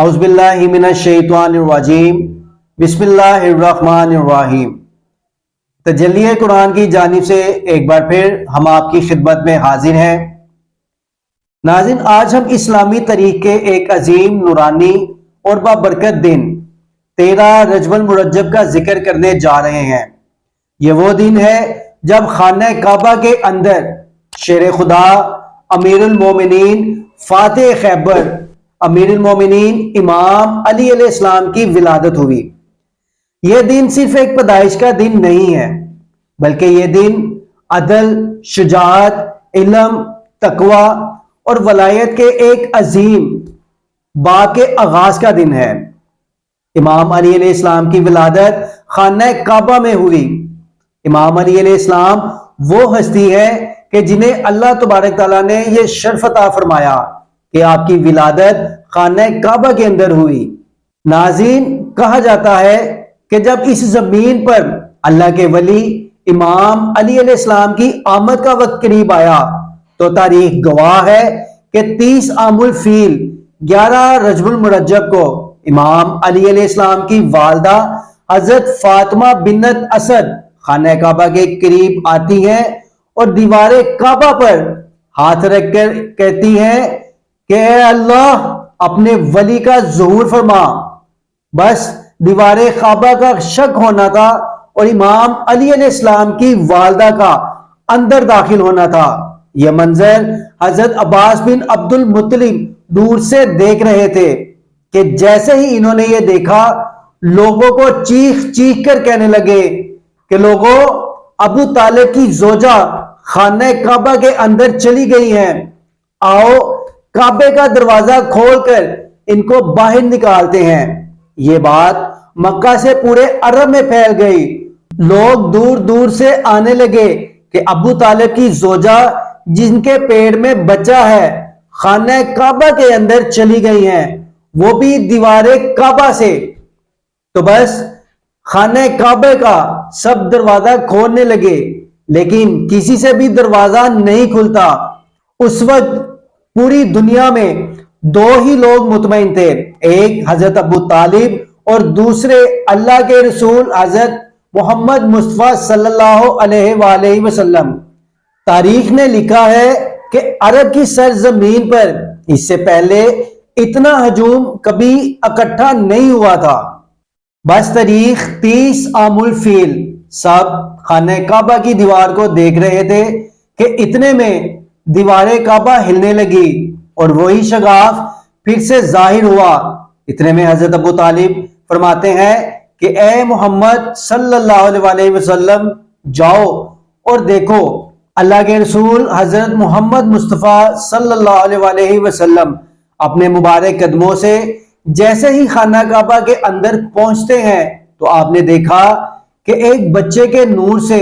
اعوذ باللہ من الشیطان الرجیم بسم اللہ الرحمن الرحیم۔ تجلی قرآن کی جانب سے ایک بار پھر ہم آپ کی خدمت میں حاضر ہیں۔ ناظرین، آج ہم اسلامی تاریخ کے ایک عظیم، نورانی اور بابرکت دن 13 رجب المرجب کا ذکر کرنے جا رہے ہیں۔ یہ وہ دن ہے جب خانہ کعبہ کے اندر شیر خدا، امیر المومنین، فاتح خیبر، امیر المومنین امام علی علیہ السلام کی ولادت ہوئی۔ یہ دن صرف ایک پیدائش کا دن نہیں ہے، بلکہ یہ دن عدل، شجاعت، علم، تقوی اور ولایت کے ایک عظیم باب کے آغاز کا دن ہے۔ امام علی علیہ السلام کی ولادت خانہ کعبہ میں ہوئی۔ امام علی علیہ السلام وہ ہستی ہے کہ جنہیں اللہ تبارک تعالیٰ نے یہ شرف عطا فرمایا کہ آپ کی ولادت خانہ کعبہ کے اندر ہوئی۔ ناظرین، کہا جاتا ہے کہ جب اس زمین پر اللہ کے ولی امام علی علیہ السلام کی آمد کا وقت قریب آیا تو تاریخ گواہ ہے کہ 30 عام الفیل 11 رجب المرجب کو امام علی علیہ السلام کی والدہ حضرت فاطمہ بنت اسد خانہ کعبہ کے قریب آتی ہیں اور دیوار کعبہ پر ہاتھ رکھ کر کہتی ہیں کہ اے اللہ، اپنے ولی کا ظہور فرما۔ بس دیوار کعبہ کا شق ہونا تھا اور امام علی علیہ السلام کی والدہ کا اندر داخل ہونا تھا۔ یہ منظر حضرت عباس بن عبد المطلب دور سے دیکھ رہے تھے کہ جیسے ہی انہوں نے یہ دیکھا، لوگوں کو چیخ چیخ کر کہنے لگے کہ لوگوں، ابو طالب کی زوجہ خانہ کعبہ کے اندر چلی گئی ہیں، آؤ کعبے کا دروازہ کھول کر ان کو باہر نکالتے ہیں۔ یہ بات مکہ سے پورے عرب میں پھیل گئی۔ لوگ دور دور سے آنے لگے کہ ابو طالب کی زوجہ جن کے پیٹ میں بچہ ہے خانہ کعبہ کے اندر چلی گئی ہیں، وہ بھی دیوار کعبہ سے۔ تو بس خانہ کعبہ کا سب دروازہ کھولنے لگے، لیکن کسی سے بھی دروازہ نہیں کھلتا۔ اس وقت پوری دنیا میں 2 ہی لوگ مطمئن تھے، ایک حضرت ابو طالب اور دوسرے اللہ کے رسول حضرت محمد مصطفیٰ صلی اللہ علیہ وآلہ وسلم۔ تاریخ نے لکھا ہے کہ عرب کی سرزمین پر اس سے پہلے اتنا ہجوم کبھی اکٹھا نہیں ہوا تھا۔ بس تاریخ 30 عام الفیل سب خانہ کعبہ کی دیوار کو دیکھ رہے تھے کہ اتنے میں دیوار کعبہ ہلنے لگی اور وہی شگاف پھر سے ظاہر ہوا۔ اتنے میں حضرت ابو طالب فرماتے ہیں کہ اے محمد صلی اللہ علیہ وسلم، جاؤ اور دیکھو۔ اللہ کے رسول حضرت محمد مصطفیٰ صلی اللہ علیہ وسلم اپنے مبارک قدموں سے جیسے ہی خانہ کعبہ کے اندر پہنچتے ہیں تو آپ نے دیکھا کہ ایک بچے کے نور سے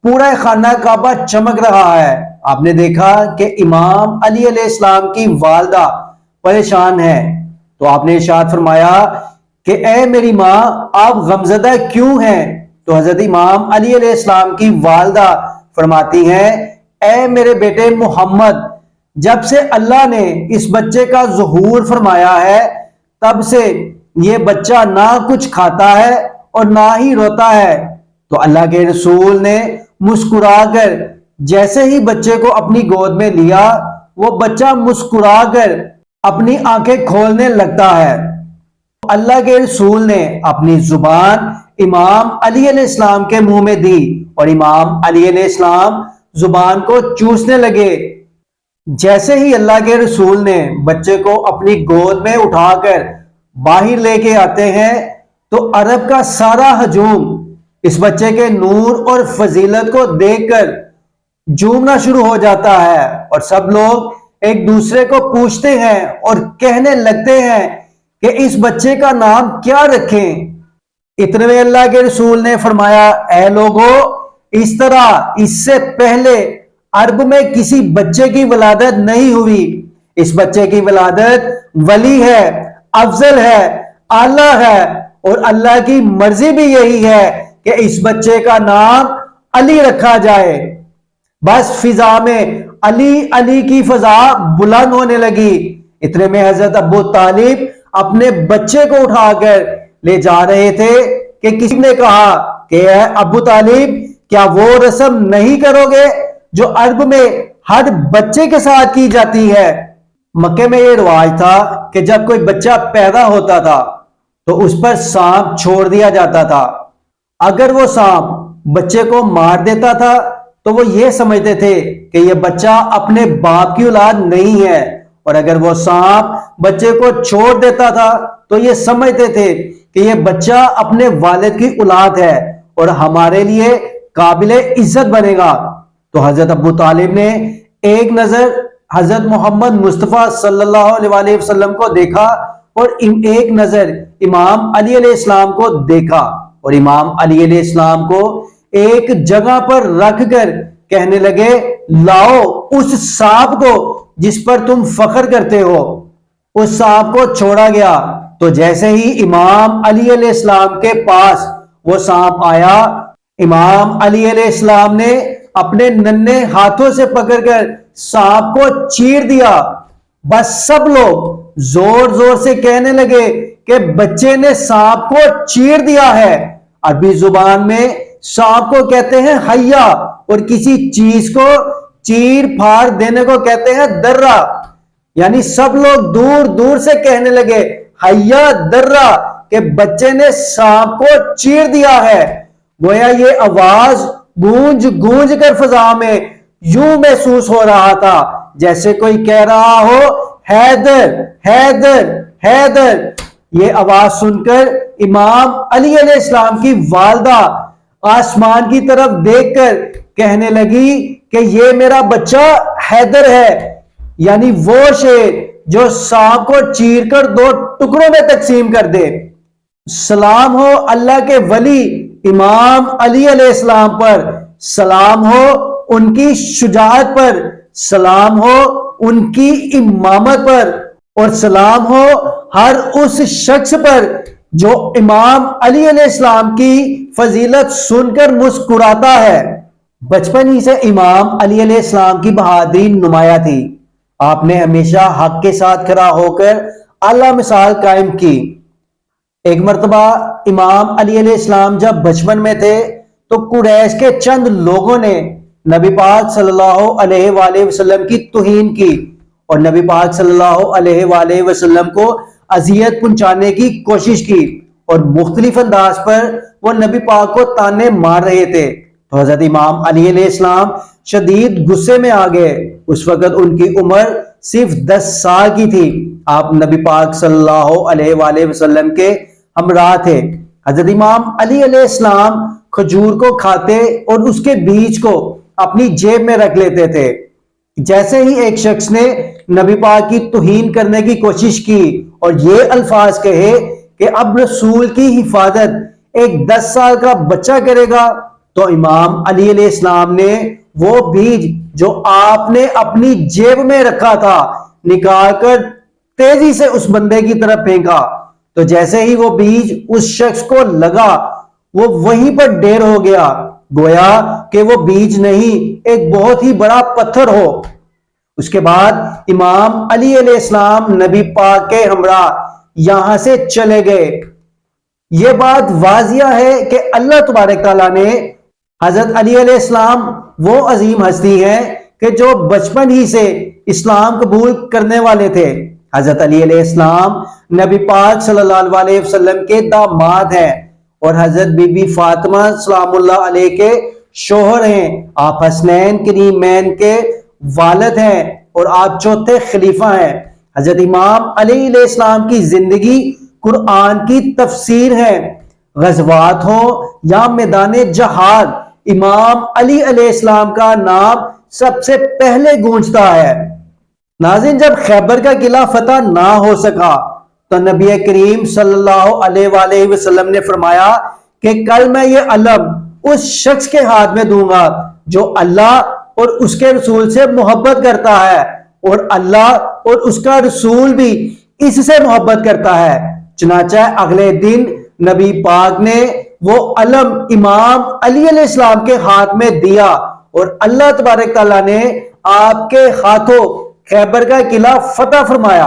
پورا خانہ کعبہ چمک رہا ہے۔ آپ نے دیکھا کہ امام علی علیہ السلام کی والدہ پریشان ہے، تو آپ نے ارشاد فرمایا کہ اے میری ماں، آپ غمزدہ کیوں ہیں؟ تو حضرت امام علی علیہ السلام کی والدہ فرماتی ہیں، اے میرے بیٹے محمد، جب سے اللہ نے اس بچے کا ظہور فرمایا ہے تب سے یہ بچہ نہ کچھ کھاتا ہے اور نہ ہی روتا ہے۔ تو اللہ کے رسول نے مسکرا کر جیسے ہی بچے کو اپنی گود میں لیا، وہ بچہ مسکرا کر اپنی آنکھیں کھولنے لگتا ہے۔ اللہ کے رسول نے اپنی زبان امام علی علیہ السلام کے منہ میں دی اور امام علی علیہ السلام زبان کو چوسنے لگے۔ جیسے ہی اللہ کے رسول نے بچے کو اپنی گود میں اٹھا کر باہر لے کے آتے ہیں تو عرب کا سارا ہجوم اس بچے کے نور اور فضیلت کو دیکھ کر جھومنا شروع ہو جاتا ہے، اور سب لوگ ایک دوسرے کو پوچھتے ہیں اور کہنے لگتے ہیں کہ اس بچے کا نام کیا رکھیں۔ اتنے میں اللہ کے رسول نے فرمایا، اے لوگو، اس طرح اس سے پہلے عرب میں کسی بچے کی ولادت نہیں ہوئی۔ اس بچے کی ولادت ولی ہے، افضل ہے، اعلیٰ ہے، اور اللہ کی مرضی بھی یہی ہے کہ اس بچے کا نام علی رکھا جائے۔ بس فضا میں علی علی کی فضا بلند ہونے لگی۔ اتنے میں حضرت ابو طالب اپنے بچے کو اٹھا کر لے جا رہے تھے کہ کسی نے کہا کہ اے ابو طالب، کیا وہ رسم نہیں کرو گے جو عرب میں ہر بچے کے ساتھ کی جاتی ہے؟ مکے میں یہ رواج تھا کہ جب کوئی بچہ پیدا ہوتا تھا تو اس پر سانپ چھوڑ دیا جاتا تھا۔ اگر وہ سانپ بچے کو مار دیتا تھا تو وہ یہ سمجھتے تھے کہ یہ بچہ اپنے باپ کی اولاد نہیں ہے، اور اگر وہ سانپ بچے کو چھوڑ دیتا تھا تو یہ سمجھتے تھے کہ یہ بچہ اپنے والد کی اولاد ہے اور ہمارے لیے قابل عزت بنے گا۔ تو حضرت ابو طالب نے ایک نظر حضرت محمد مصطفیٰ صلی اللہ علیہ وسلم کو دیکھا اور ایک نظر امام علی علیہ السلام کو دیکھا، اور امام علی علیہ السلام کو ایک جگہ پر رکھ کر کہنے لگے، لاؤ اس سانپ کو جس پر تم فخر کرتے ہو۔ اس سانپ کو چھوڑا گیا تو جیسے ہی امام علی علیہ السلام کے پاس وہ سانپ آیا، امام علی علیہ السلام نے اپنے ننھے ہاتھوں سے پکڑ کر سانپ کو چیر دیا۔ بس سب لوگ زور زور سے کہنے لگے کہ بچے نے سانپ کو چیر دیا ہے۔ عربی زبان میں سانپ کو کہتے ہیں حیا، اور کسی چیز کو چیر پھاڑ دینے کو کہتے ہیں درہ۔ یعنی سب لوگ دور دور سے کہنے لگے حیا درہ، کہ بچے نے سانپ کو چیر دیا ہے۔ گویا یہ آواز گونج گونج کر فضا میں یوں محسوس ہو رہا تھا جیسے کوئی کہہ رہا ہو، حیدر حیدر حیدر۔ یہ آواز سن کر امام علی علیہ السلام کی والدہ آسمان کی طرف دیکھ کر کہنے لگی کہ یہ میرا بچہ حیدر ہے، یعنی وہ شیر جو سانپ کو چیر کر 2 ٹکڑوں میں تقسیم کر دے۔ سلام ہو اللہ کے ولی امام علی علیہ السلام پر، سلام ہو ان کی شجاعت پر، سلام ہو ان کی امامت پر، اور سلام ہو ہر اس شخص پر جو امام علی علیہ السلام کی فضیلت سن کر مسکراتا ہے۔ بچپن ہی سے امام علی علیہ السلام کی بہادری نمایاں تھی۔ آپ نے ہمیشہ حق کے ساتھ کھڑا ہو کر اعلیٰ مثال قائم کی۔ ایک مرتبہ امام علی علیہ السلام جب بچپن میں تھے تو قریش کے چند لوگوں نے نبی پاک صلی اللہ علیہ وآلہ وسلم کی توہین کی اور نبی پاک صلی اللہ علیہ وآلہ وسلم کو اذیت پہنچانے کی کوشش کی، اور مختلف انداز پر وہ نبی پاک کو تانے مار رہے تھے۔ تو حضرت امام علی علیہ السلام شدید غصے میں آ گئے۔ اس وقت ان کی عمر صرف 10 سال کی تھی۔ آپ نبی پاک صلی اللہ علیہ وآلہ وسلم کے ہمراہ تھے۔ حضرت امام علی علیہ السلام کھجور کو کھاتے اور اس کے بیج کو اپنی جیب میں رکھ لیتے تھے۔ جیسے ہی ایک شخص نے نبی پاک کی توہین کرنے کی کوشش کی اور یہ الفاظ کہے کہ اب رسول کی حفاظت ایک 10 سال کا بچہ کرے گا، تو امام علی علیہ السلام نے وہ بیج جو آپ نے اپنی جیب میں رکھا تھا نکال کر تیزی سے اس بندے کی طرف پھینکا۔ تو جیسے ہی وہ بیج اس شخص کو لگا وہ وہیں پر ڈھیر ہو گیا، گویا کہ وہ بیج نہیں ایک بہت ہی بڑا پتھر ہو۔ اس کے بعد امام علی علیہ السلام نبی پاک کے ہمراہ یہاں سے چلے گئے۔ یہ بات واضح ہے کہ اللہ تبارک تعالیٰ نے حضرت علی علیہ السلام وہ عظیم ہستی ہیں کہ جو بچپن ہی سے اسلام قبول کرنے والے تھے۔ حضرت علی علیہ السلام نبی پاک صلی اللہ علیہ وسلم کے داماد ہیں اور حضرت بی بی فاطمہ سلام اللہ علیہ کے شوہر ہیں۔ آپ حسنین کریمین کے والد ہیں اور آپ چوتھے خلیفہ ہیں۔ حضرت امام علی علیہ السلام کی زندگی قرآن کی تفسیر ہے۔ غزوات ہوں یا میدان جہاد، امام علی علیہ السلام کا نام سب سے پہلے گونجتا ہے۔ ناظرین، جب خیبر کا قلعہ فتح نہ ہو سکا تو نبی کریم صلی اللہ علیہ وآلہ وسلم نے فرمایا کہ کل میں یہ علم اس شخص کے ہاتھ میں دوں گا جو اللہ اور اس کے رسول سے محبت کرتا ہے، اور اللہ اور اس کا رسول بھی اس سے محبت کرتا ہے۔ چنانچہ اگلے دن نبی پاک نے وہ علم امام علی علیہ السلام کے ہاتھ میں دیا اور اللہ تبارک تعالیٰ نے آپ کے ہاتھوں خیبر کا قلعہ فتح فرمایا۔